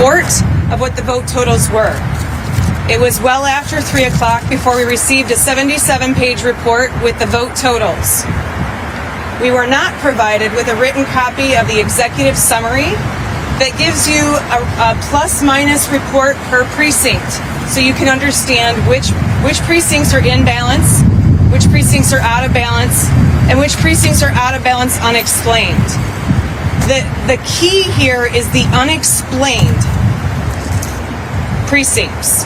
report of what the vote totals were. It was well after 3 o'clock before we received a 77-page report with the vote totals. We were not provided with a written copy of the executive summary that gives you a plus-minus report per precinct, so you can understand which precincts are in balance, which precincts are out of balance, and which precincts are out of balance unexplained. The key here is the unexplained precincts.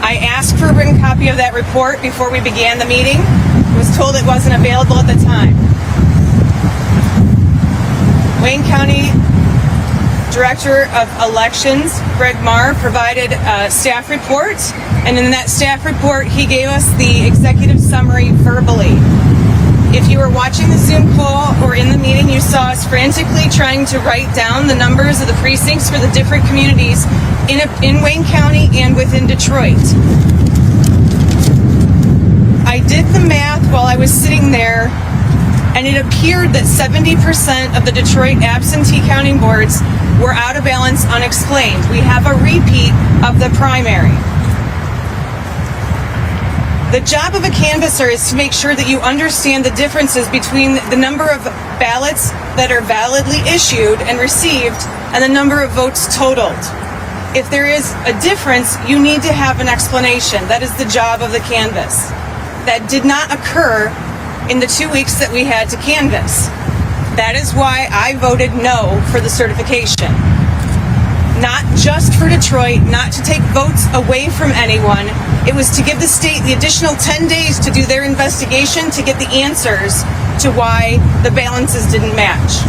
I asked for a written copy of that report before we began the meeting. I was told it wasn't available at the time. Wayne County Director of Elections, Greg Marr, provided a staff report, and in that staff report, he gave us the executive summary verbally. If you were watching the Zoom call or in the meeting, you saw us frantically trying to write down the numbers of the precincts for the different communities in Wayne County and within Detroit. I did the math while I was sitting there, and it appeared that 70% of the Detroit absentee counting boards were out of balance unexplained. We have a repeat of the primary. The job of a canvasser is to make sure that you understand the differences between the number of ballots that are validly issued and received and the number of votes totaled. If there is a difference, you need to have an explanation. That is the job of the canvass. That did not occur in the 2 weeks that we had to canvass. That is why I voted no for the certification. Not just for Detroit, not to take votes away from anyone. It was to give the state the additional 10 days to do their investigation to get the answers to why the balances didn't match.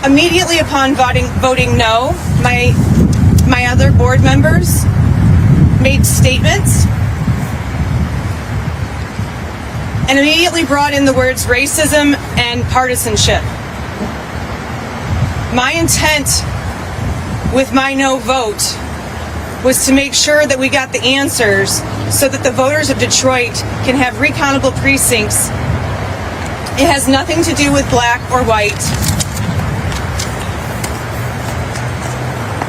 Immediately upon voting no, my other board members made statements and immediately brought in the words racism and partisanship. My intent with my no vote was to make sure that we got the answers so that the voters of Detroit can have recountable precincts. It has nothing to do with black or white.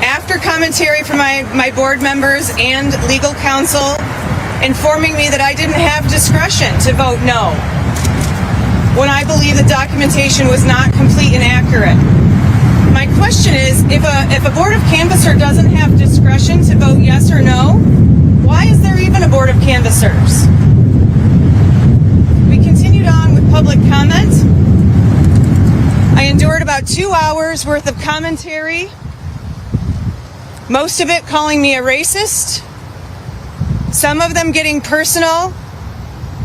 After commentary from my board members and legal counsel informing me that I didn't have discretion to vote no when I believe the documentation was not complete and accurate. My question is, if a board of canvasser doesn't have discretion to vote yes or no, why is there even a board of canvassers? We continued on with public comment. I endured about 2 hours worth of commentary, most of it calling me a racist, some of them getting personal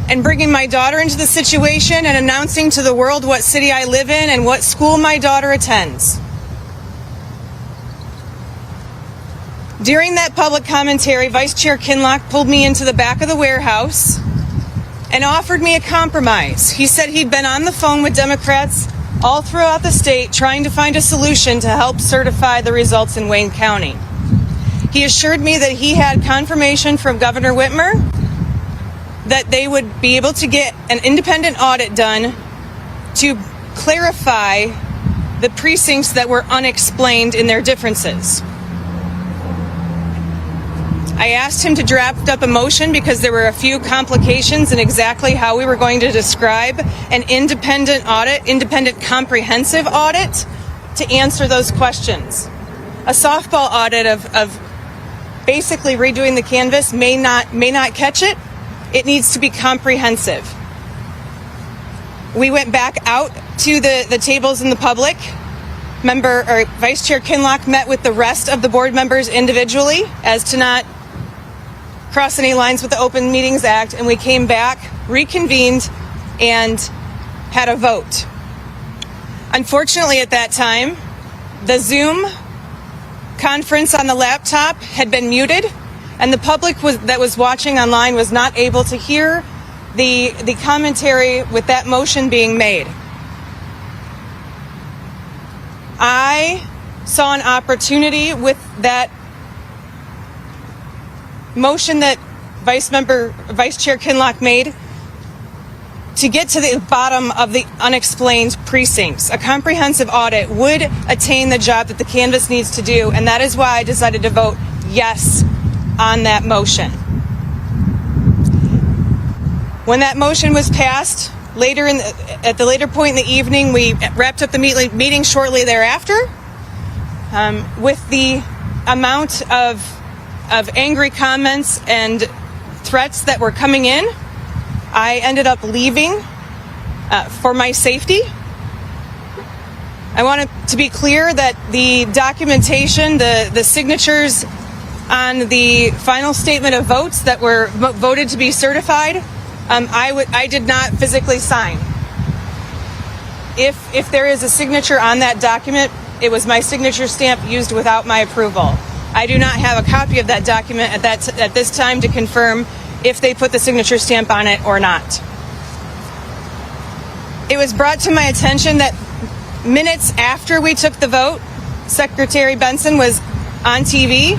and bringing my daughter into the situation and announcing to the world what city I live in and what school my daughter attends. During that public commentary, Vice Chair Kinloch pulled me into the back of the warehouse and offered me a compromise. He said he'd been on the phone with Democrats all throughout the state trying to find a solution to help certify the results in Wayne County. He assured me that he had confirmation from Governor Whitmer that they would be able to get an independent audit done to clarify the precincts that were unexplained in their differences. I asked him to draft up a motion because there were a few complications in exactly how we were going to describe an independent audit, independent comprehensive audit to answer those questions. A softball audit of basically redoing the canvas may not catch it. It needs to be comprehensive. We went back out to the tables in the public. Vice Chair Kinloch met with the rest of the board members individually as to not cross any lines with the Open Meetings Act, and we came back, reconvened, and had a vote. Unfortunately, at that time, the Zoom conference on the laptop had been muted, and the public that was watching online was not able to hear the commentary with that motion being made. I saw an opportunity with that motion that Vice Chair Kinloch made to get to the bottom of the unexplained precincts. A comprehensive audit would attain the job that the canvass needs to do, and that is why I decided to vote yes on that motion. When that motion was passed, at the later point in the evening, we wrapped up the meeting shortly thereafter. With the amount of angry comments and threats that were coming in, I ended up leaving for my safety. I want to be clear that the documentation, the signatures on the final statement of votes that were voted to be certified, I did not physically sign. If there is a signature on that document, it was my signature stamp used without my approval. I do not have a copy of that document at this time to confirm if they put the signature stamp on it or not. It was brought to my attention that minutes after we took the vote, Secretary Benson was on TV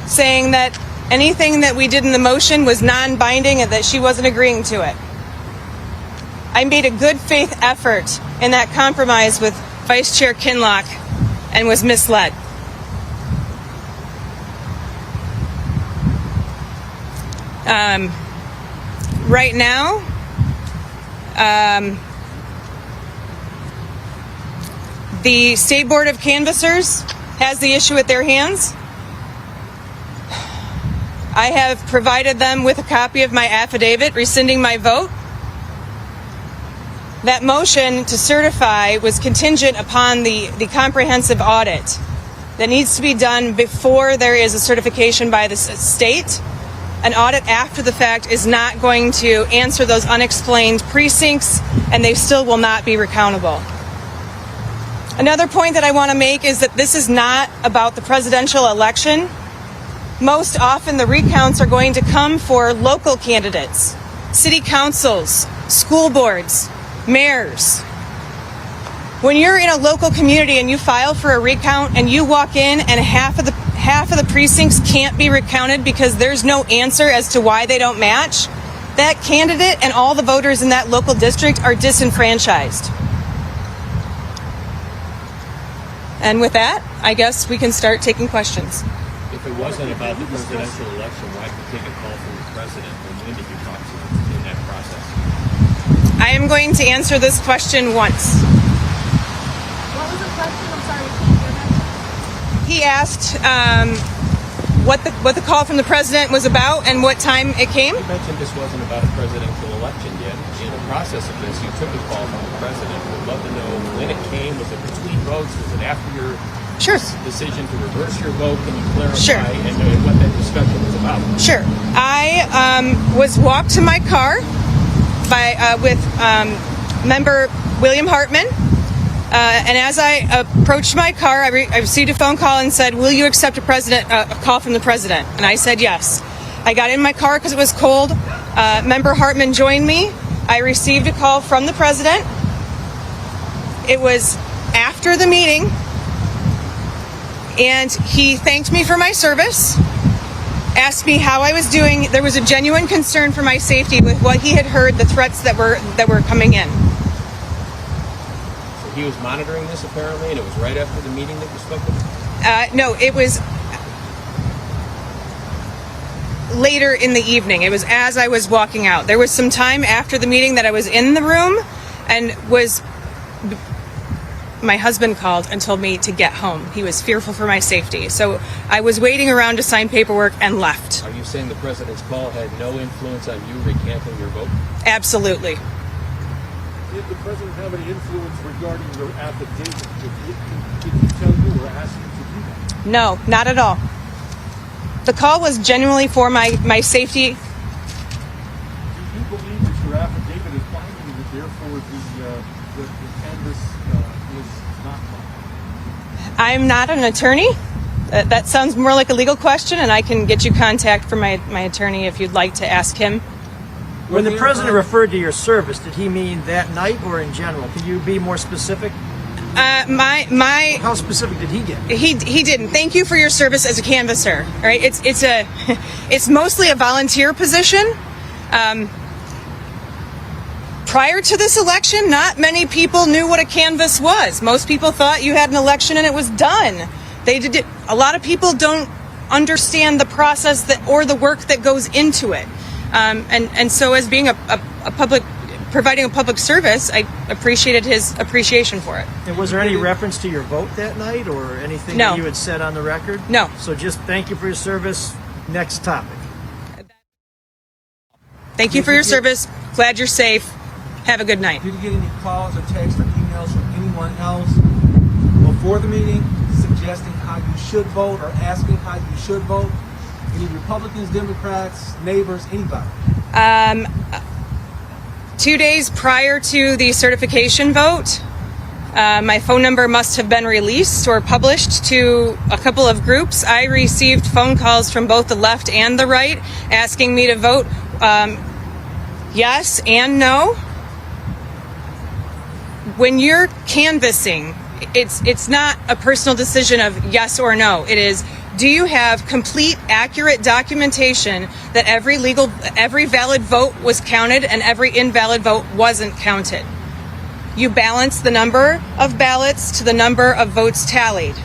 saying that anything that we did in the motion was non-binding and that she wasn't agreeing to it. I made a good faith effort in that compromise with Vice Chair Kinloch and was misled. Right now, the State Board of Canvassers has the issue at their hands. I have provided them with a copy of my affidavit rescinding my vote. That motion to certify was contingent upon the comprehensive audit that needs to be done before there is a certification by the state. An audit after the fact is not going to answer those unexplained precincts, and they still will not be recountable. Another point that I want to make is that this is not about the presidential election. Most often the recounts are going to come for local candidates, city councils, school boards, mayors. When you're in a local community and you file for a recount and you walk in and half of the precincts can't be recounted because there's no answer as to why they don't match, that candidate and all the voters in that local district are disenfranchised. And with that, I guess we can start taking questions. If it wasn't about the presidential election, why did you take a call from the president? When did you talk to him in that process? I am going to answer this question once. What was the question? I'm sorry, I can't hear that. He asked what the call from the president was about and what time it came. You mentioned this wasn't about a presidential election yet. In the process of this, you took a call from the president. We'd love to know when it came. Was it between votes? Was it after your decision to reverse your vote? Can you clarify and what that discussion was about? Sure. I was walked to my car with member William Hartman. And as I approached my car, I received a phone call and said, "Will you accept a call from the president?" And I said yes. I got in my car because it was cold. Member Hartman joined me. I received a call from the president. It was after the meeting, and he thanked me for my service, asked me how I was doing. There was a genuine concern for my safety with what he had heard, the threats that were coming in. So he was monitoring this apparently, and it was right after the meeting that you spoke with him? No, it was later in the evening. It was as I was walking out. There was some time after the meeting that I was in the room, and my husband called and told me to get home. He was fearful for my safety. So I was waiting around to sign paperwork and left. Are you saying the president's call had no influence on you recanting your vote? Absolutely. Did the president have any influence regarding your affidavit? Did he tell you or ask you to do that? No, not at all. The call was genuinely for my safety. Do you believe that your affidavit is binding and that therefore the canvas is not binding? I'm not an attorney. That sounds more like a legal question, and I can get you contact from my attorney if you'd like to ask him. When the president referred to your service, did he mean that night or in general? Can you be more specific? How specific did he get? He didn't. Thank you for your service as a canvasser. All right, it's mostly a volunteer position. Prior to this election, not many people knew what a canvass was. Most people thought you had an election and it was done. A lot of people don't understand the process or the work that goes into it. And so as being providing a public service, I appreciated his appreciation for it. And was there any reference to your vote that night or anything No. that you had said on the record? No. So just thank you for your service. Next topic. Thank you for your service. Glad you're safe. Have a good night. Did you get any calls or texts or emails from anyone else before the meeting suggesting how you should vote or asking how you should vote? Any Republicans, Democrats, neighbors, anybody? 2 days prior to the certification vote, my phone number must have been released or published to a couple of groups. I received phone calls from both the left and the right asking me to vote yes and no. When you're canvassing, it's not a personal decision of yes or no. It is, do you have complete, accurate documentation that every valid vote was counted and every invalid vote wasn't counted? You balance the number of ballots to the number of votes tallied.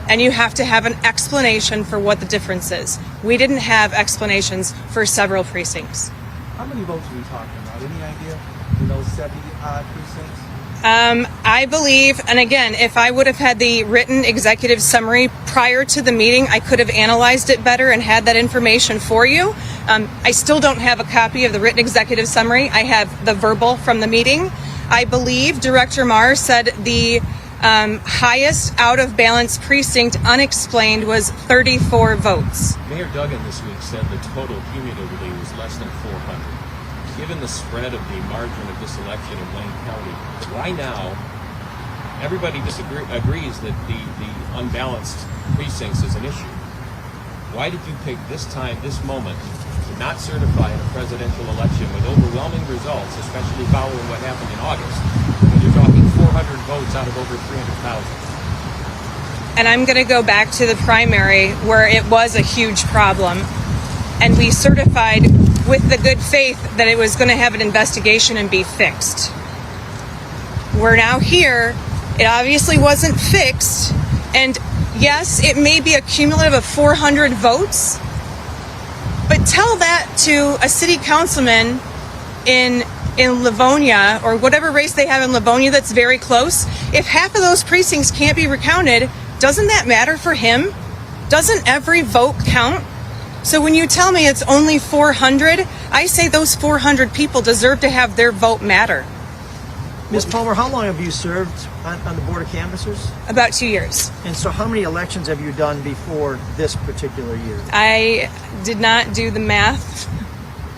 And you have to have an explanation for what the difference is. We didn't have explanations for several precincts. How many votes are we talking about? Any idea in those 70-odd precincts? I believe, and again, if I would have had the written executive summary prior to the meeting, I could have analyzed it better and had that information for you. I still don't have a copy of the written executive summary. I have the verbal from the meeting. I believe Director Marr said the highest out-of-balance precinct unexplained was 34 votes. Mayor Duggan this week said the total cumulatively was less than 400. Given the spread of the margin of this election in Wayne County, why now? Everybody agrees that the unbalanced precincts is an issue. Why did you pick this time, this moment, to not certify in a presidential election with overwhelming results, especially following what happened in August, when you're talking 400 votes out of over 300,000? And I'm going to go back to the primary where it was a huge problem. And we certified with the good faith that it was going to have an investigation and be fixed. We're now here. It obviously wasn't fixed. And yes, it may be a cumulative of 400 votes. But tell that to a city councilman in Livonia or whatever race they have in Livonia that's very close. If half of those precincts can't be recounted, doesn't that matter for him? Doesn't every vote count? So when you tell me it's only 400, I say those 400 people deserve to have their vote matter. Ms. Palmer, how long have you served on the Board of Canvassers? About 2 years. And so how many elections have you done before this particular year? I did not do the math.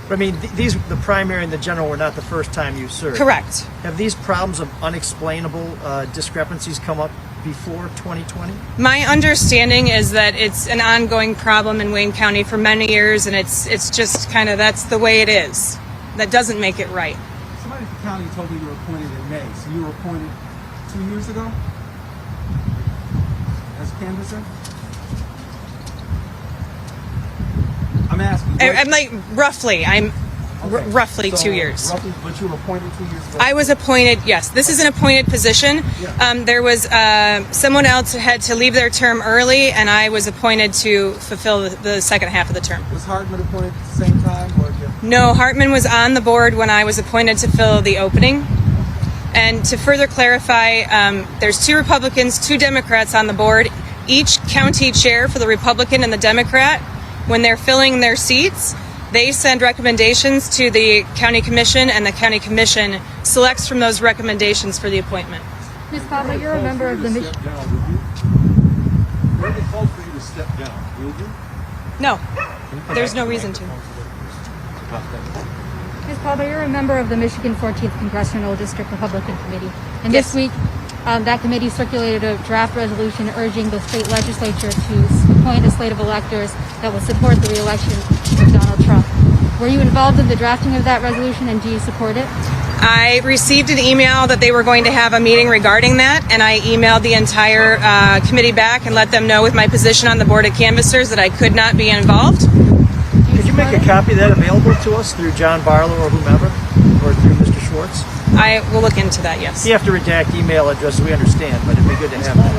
I mean, the primary and the general were not the first time you served. Correct. Have these problems of unexplainable discrepancies come up before 2020? My understanding is that it's an ongoing problem in Wayne County for many years, and it's just kind of, that's the way it is. That doesn't make it right. Somebody at the county told me you were appointed in May, so you were appointed 2 years ago as canvasser? I'm asking. I'm like, roughly, Okay. roughly So, 2 years. Roughly, but you were appointed 2 years ago? I was appointed, yes. This is an appointed position. Yeah. There was someone else had to leave their term early, and I was appointed to fulfill the second half of the term. Was Hartman appointed at the same time? Or No, Hartman was on the board when I was appointed to fill the opening. And to further clarify, there's 2 Republicans, 2 Democrats on the board. Each county chair for the Republican and the Democrat, when they're filling their seats, they send recommendations to the county commission, and the county commission selects from those recommendations for the appointment. Ms. Palmer, you're a member of the Michigan. Very close for you to step down, will you? No, there's no reason to. Ms. Palmer, you're a member of the Michigan 14th Congressional District Republican Committee. And Yes. this week, that committee circulated a draft resolution urging the state legislature to appoint a slate of electors that will support the re-election of Donald Trump. Were you involved in the drafting of that resolution, and do you support it? I received an email that they were going to have a meeting regarding that, and I emailed the entire committee back and let them know with my position on the Board of Canvassers that I could not be involved. Could you make a copy of that available to us through John Barlow or whomever, or through Mr. Schwartz? reports? I will look into that, yes. You have to redact email addresses, we understand, but it'd be good to have that.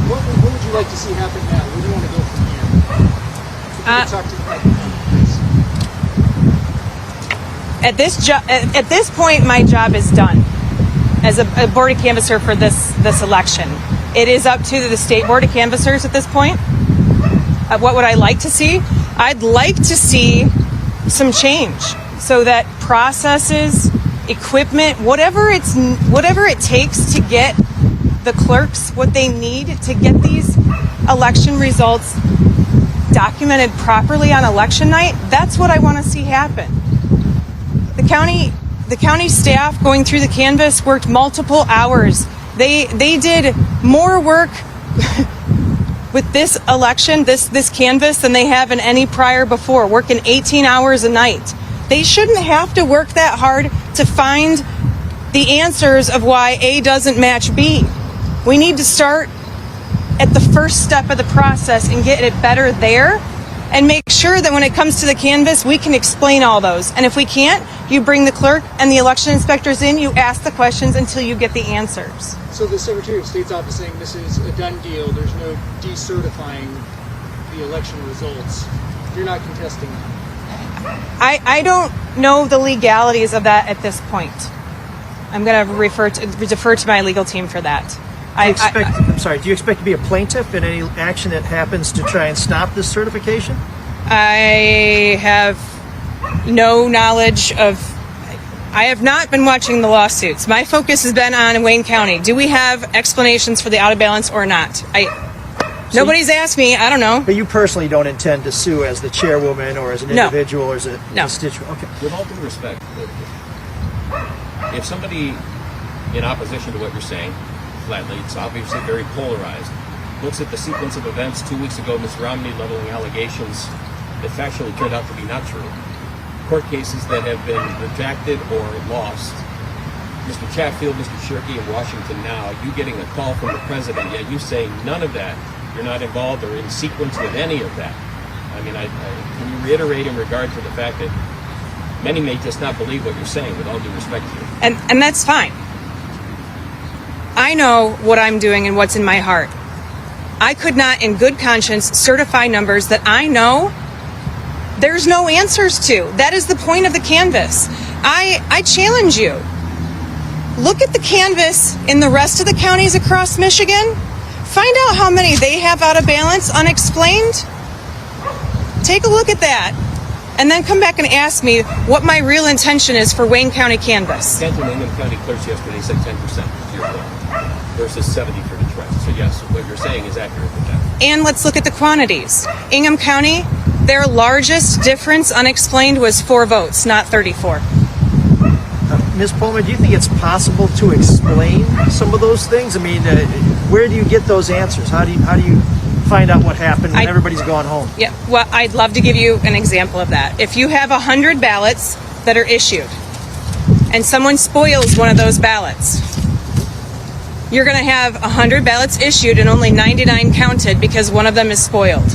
What would you like to see happen now? Where do you want to go from here? If you could talk to the public, please. At this point, my job is done as a board of canvasser for this election. It is up to the state board of canvassers at this point. What would I like to see? I'd like to see some change so that processes, equipment, whatever it takes to get the clerks what they need to get these election results documented properly on election night. That's what I want to see happen. The county staff going through the canvass worked multiple hours. They did more work with this election, this canvass, than they have in any prior before, working 18 hours a night. They shouldn't have to work that hard to find the answers of why A doesn't match B. We need to start at the first step of the process and get it better there, and make sure that when it comes to the canvass, we can explain all those. And if we can't, you bring the clerk and the election inspectors in, you ask the questions until you get the answers. So the Secretary of State's office saying this is a done deal, there's no decertifying the election results. You're not contesting that? I don't know the legalities of that at this point. I'm going to defer to my legal team for that. Do you expect to be a plaintiff in any action that happens to try and stop this certification? I have no knowledge of. I have not been watching the lawsuits. My focus has been on Wayne County. Do we have explanations for the out of balance or not? Nobody's asked me. I don't know. But you personally don't intend to sue as the chairwoman or as an individual or as a constituent? Okay. With all due respect, if somebody in opposition to what you're saying, flatly, it's obviously very polarized, looks at the sequence of events 2 weeks ago, Ms. Romney leveling allegations that factually turned out to be not true, court cases that have been rejected or lost, Mr. Chatfield, Mr. Shirkey in Washington now, you getting a call from the president, yet you saying none of that, you're not involved or in sequence with any of that. I mean, can you reiterate in regard to the fact that many may just not believe what you're saying, with all due respect to you? And that's fine. I know what I'm doing and what's in my heart. I could not, in good conscience, certify numbers that I know there's no answers to. That is the point of the canvass. I challenge you. Look at the canvass in the rest of the counties across Michigan. Find out how many they have out of balance, unexplained. Take a look at that. And then come back and ask me what my real intention is for Wayne County canvass. Ingham County clerks yesterday said 10% to your vote versus 70 for Detroit. So yes, what you're saying is accurate with that. And let's look at the quantities. Ingham County, their largest difference unexplained was 4 votes, not 34. Ms. Pullman, do you think it's possible to explain some of those things? I mean, where do you get those answers? How do you find out what happened when everybody's gone home? Yeah, well, I'd love to give you an example of that. If you have 100 ballots that are issued and someone spoils one of those ballots, you're going to have 100 ballots issued and only 99 counted because one of them is spoiled.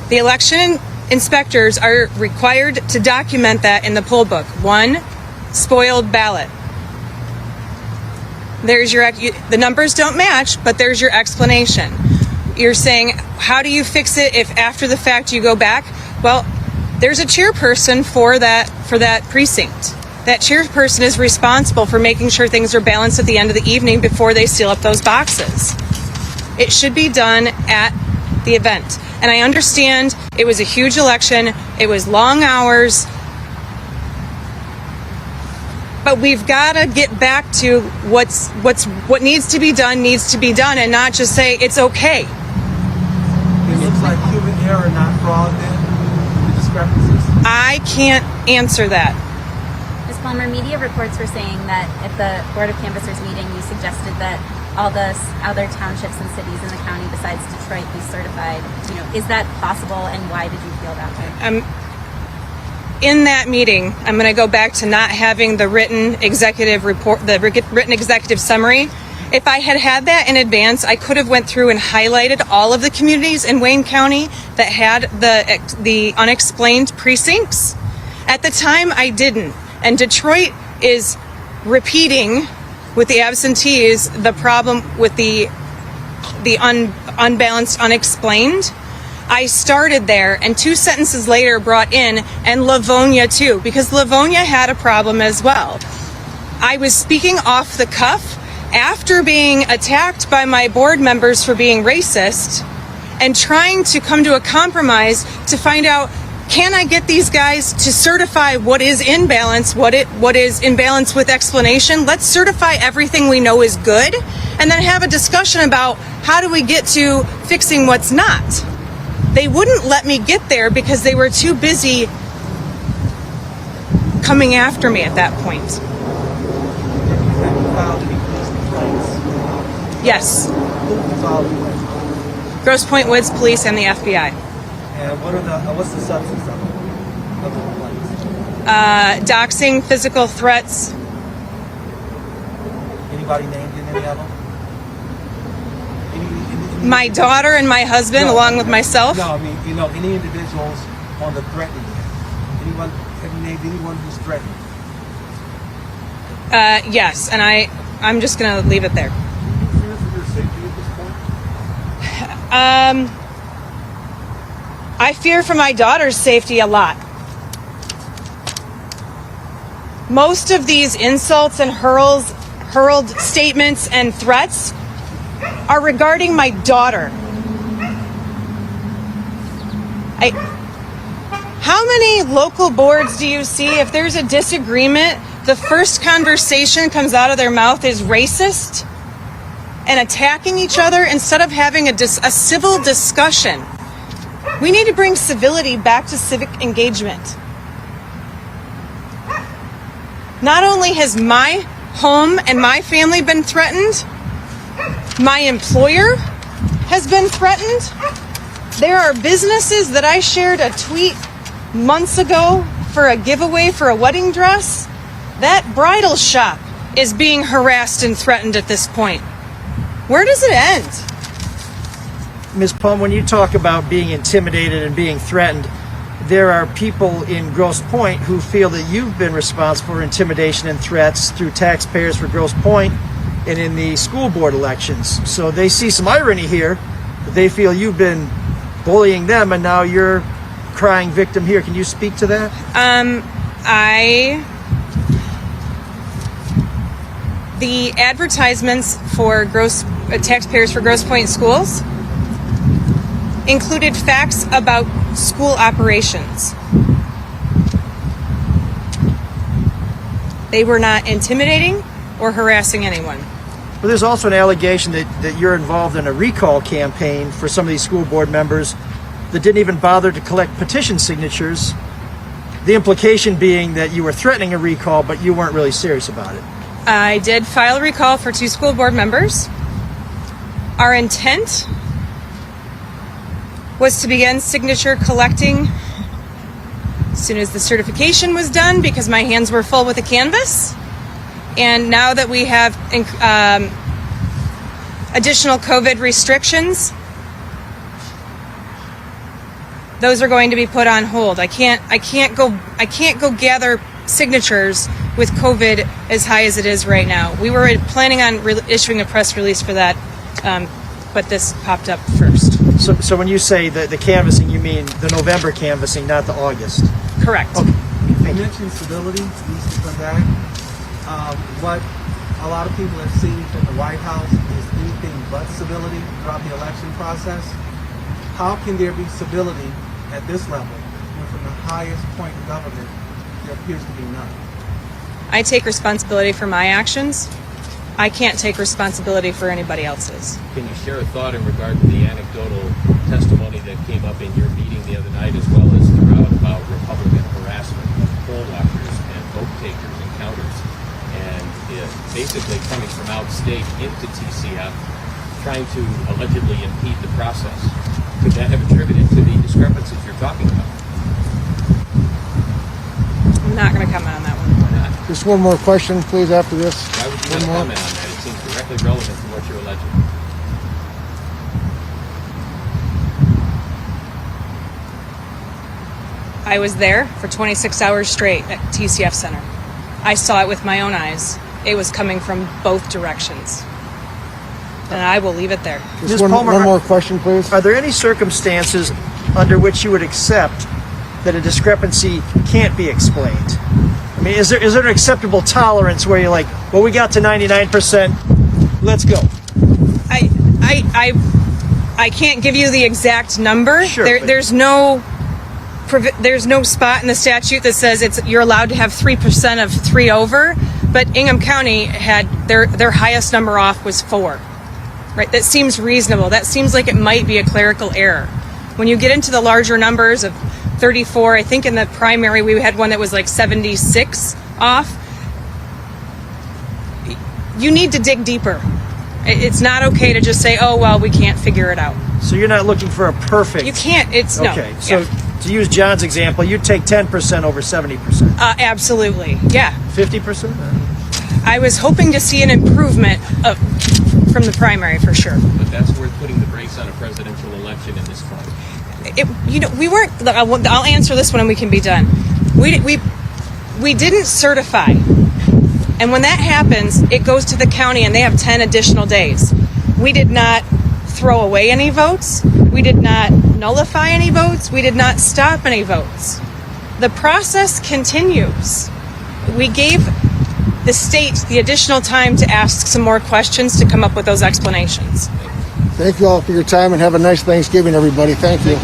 The election inspectors are required to document that in the poll book. 1 spoiled ballot. There's the numbers don't match, but there's your explanation. You're saying, how do you fix it if after the fact you go back? Well, there's a chairperson for that precinct. That chairperson is responsible for making sure things are balanced at the end of the evening before they seal up those boxes. It should be done at the event. And I understand it was a huge election. It was long hours. But we've got to get back to what needs to be done, and not just say it's okay. It looks like human error, not fraud, then, the discrepancies? I can't answer that. Ms. Palmer, media reports were saying that at the Board of Canvassers meeting, you suggested that all the other townships and cities in the county besides Detroit be certified. Is that possible, and why did you feel that way? In that meeting, I'm going to go back to not having the written executive report, the written executive summary. If I had that in advance, I could have went through and highlighted all of the communities in Wayne County that had the unexplained precincts. At the time, I didn't. And Detroit is repeating with the absentees the problem with the unbalanced, unexplained. I started there, and 2 sentences later brought in, and Livonia too, because Livonia had a problem as well. I was speaking off the cuff after being attacked by my board members for being racist and trying to come to a compromise to find out, can I get these guys to certify what is in balance, what is in balance with explanation? Let's certify everything we know is good, and then have a discussion about how do we get to fixing what's not. They wouldn't let me get there because they were too busy coming after me at that point. Yes. Grosse Pointe Woods Police and the FBI. And what's the substance of the complaints? Doxing, physical threats. Anybody named in any of them? My daughter and my husband, along with myself. No, I mean, any individuals on the threatening list. Anyone, have you named anyone who's threatening? Yes, and I'm just going to leave it there. Do you fear for your safety at this point? I fear for my daughter's safety a lot. Most of these insults and hurled statements and threats are regarding my daughter. How many local boards do you see, if there's a disagreement, the first conversation comes out of their mouth is racist and attacking each other instead of having a civil discussion? We need to bring civility back to civic engagement. Not only has my home and my family been threatened, my employer has been threatened. There are businesses that I shared a tweet months ago for a giveaway for a wedding dress. That bridal shop is being harassed and threatened at this point. Where does it end? Ms. Palm, when you talk about being intimidated and being threatened, there are people in Grosse Pointe who feel that you've been responsible for intimidation and threats through taxpayers for Grosse Pointe and in the school board elections. So they see some irony here, but they feel you've been bullying them and now you're crying victim here. Can you speak to that? The advertisements for taxpayers for Grosse Pointe schools included facts about school operations. They were not intimidating or harassing anyone. But there's also an allegation that you're involved in a recall campaign for some of these school board members that didn't even bother to collect petition signatures. The implication being that you were threatening a recall, but you weren't really serious about it. I did file a recall for 2 school board members. Our intent was to begin signature collecting as soon as the certification was done because my hands were full with the canvas. And now that we have additional COVID restrictions, those are going to be put on hold. I can't go gather signatures with COVID as high as it is right now. We were planning on issuing a press release for that, but this popped up first. So when you say the canvassing, you mean the November canvassing, not the August? Correct. Okay. You mentioned civility needs to come back. What a lot of people have seen from the White House is anything but civility throughout the election process. How can there be civility at this level when from the highest point in government there appears to be none? I take responsibility for my actions. I can't take responsibility for anybody else's. Can you share a thought in regard to the anecdotal testimony that came up in your meeting the other night as well as throughout about Republican harassment of poll watchers and vote takers and counters, and basically coming from outstate into TCF trying to allegedly impede the process? Could that have attributed to the discrepancies you're talking about? I'm not going to comment on that one. Why not? Just one more question, please, after this. Why would you One not more. comment on that? It seems directly relevant to what you're alleging. I was there for 26 hours straight at TCF Center. I saw it with my own eyes. it was coming from both directions. And I will leave it there. Just Ms. one Palmer, more question, please. Are there any circumstances under which you would accept that a discrepancy can't be explained? I mean, is there an acceptable tolerance where you're like, well, we got to 99%, let's go? I can't give you the exact number. Sure, There's no spot in the statute that says you're allowed to have 3% of 3 over, but Ingham County had their highest number off was 4. Right? That seems reasonable. That seems like it might be a clerical error. When you get into the larger numbers of 34, I think in the primary we had one that was like 76 off. You need to dig deeper. It's not okay to just say, oh, well, we can't figure it out. So you're not looking for a perfect... You can't. Okay, no. so Yeah. to use John's example, you'd take 10% over 70%. Absolutely. Yeah. 50%? I was hoping to see an improvement from the primary for sure. But that's worth putting the brakes on a presidential election in this climate. We weren't. I'll answer this one and we can be done. We didn't certify, and when that happens, it goes to the county and they have 10 additional days. We did not throw away any votes. We did not nullify any votes. We did not stop any votes. The process continues. We gave the state the additional time to ask some more questions to come up with those explanations. Thank you all for your time and have a nice Thanksgiving, everybody. Thank you.